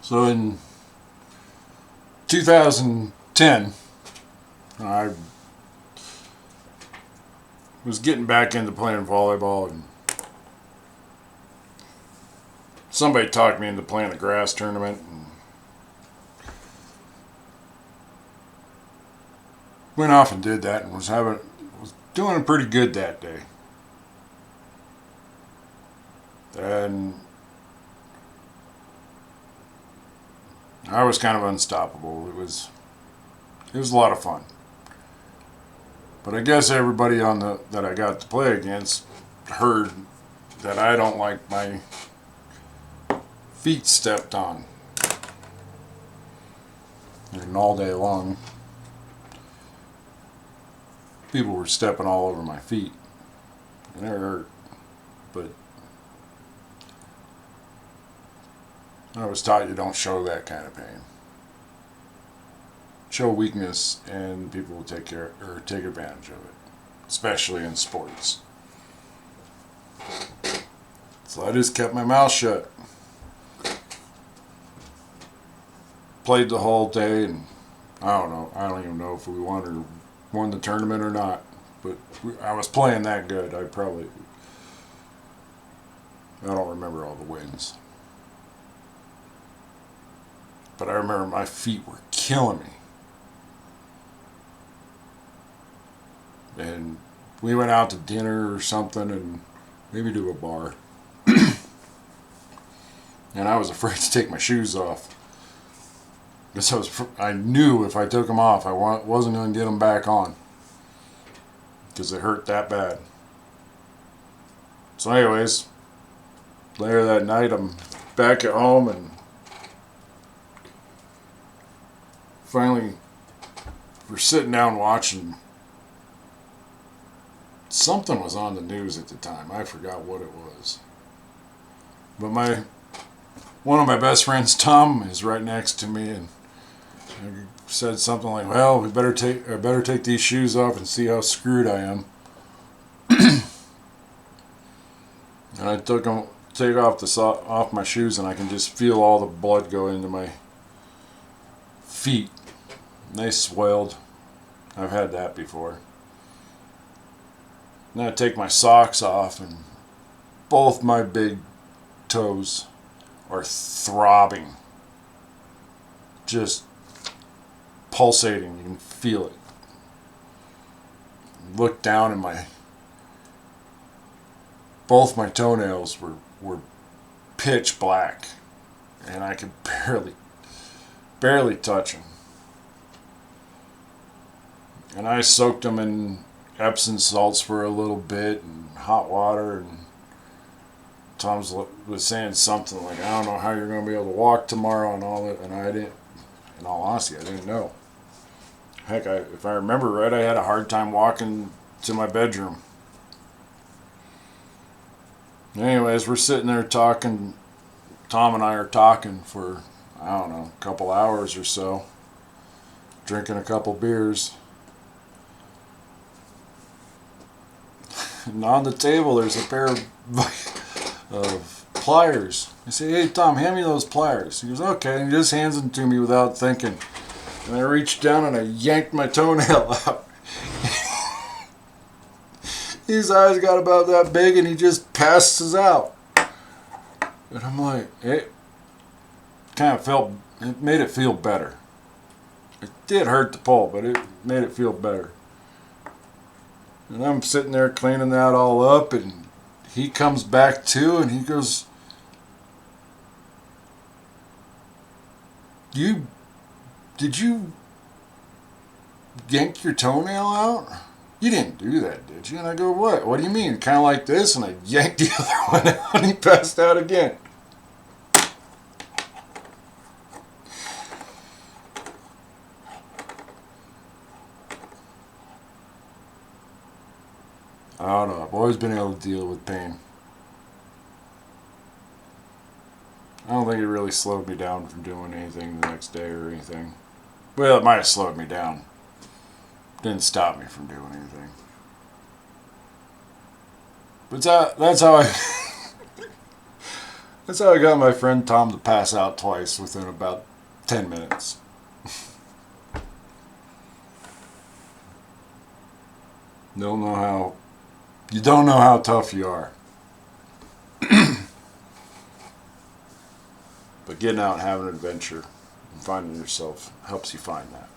So in 2010, I was getting back into playing volleyball, and somebody talked me into playing a grass tournament, and went off and did that, and was doing pretty good that day. And I was kind of unstoppable. It was a lot of fun. But I guess everybody that I got to play against heard that I don't like my feet stepped on. And all day long, people were stepping all over my feet. And it hurt. But I was taught you don't show that kind of pain. Show weakness and people will take advantage of it, especially in sports. So I just kept my mouth shut. Played the whole day, and I don't even know if we won the tournament or not, but I was playing that good. I don't remember all the wins. But I remember my feet were killing me. And we went out to dinner or something, and maybe to a bar. And I was afraid to take my shoes off. Because I knew if I took them off, I wasn't going to get them back on. Because it hurt that bad. So anyways, later that night, I'm back at home, and finally we're sitting down watching. Something was on the news at the time. I forgot what it was. But one of my best friends, Tom, is right next to me, and I said something like, "Well, I better take these shoes off and see how screwed I am." And I take off my shoes, and I can just feel all the blood go into my feet. And they swelled. I've had that before. Then I take my socks off, and both my big toes are throbbing. Just pulsating. You can feel it. Look down, and both my toenails were pitch black. And I could barely touch them. And I soaked them in Epsom salts for a little bit, and hot water, and Tom was saying something like, "I don't know how you're going to be able to walk tomorrow," and all that, and I didn't. In all honesty, I didn't know. Heck, if I remember right, I had a hard time walking to my bedroom. Anyways, we're sitting there talking. Tom and I are talking for, I don't know, a couple hours or so, drinking a couple beers. And on the table, there's a pair of pliers. I say, "Hey, Tom, hand me those pliers." He goes, "Okay," and he just hands them to me without thinking. And I reached down and I yanked my toenail out. His eyes got about that big, and he just passes out. And I'm like, it made it feel better. It did hurt to pull, but it made it feel better. And I'm sitting there cleaning that all up, and he comes back too, and he goes, Did you yank your toenail out? You didn't do that, did you?" And I go, What do you mean? Kind of like this?" And I yanked the other one out, and he passed out again. I don't know. I've always been able to deal with pain. I don't think it really slowed me down from doing anything the next day or anything. Well, it might have slowed me down. Didn't stop me from doing anything. But that's how I That's how I got my friend Tom to pass out twice within about 10 minutes. You don't know how tough you are. But getting out and having an adventure and finding yourself helps you find that.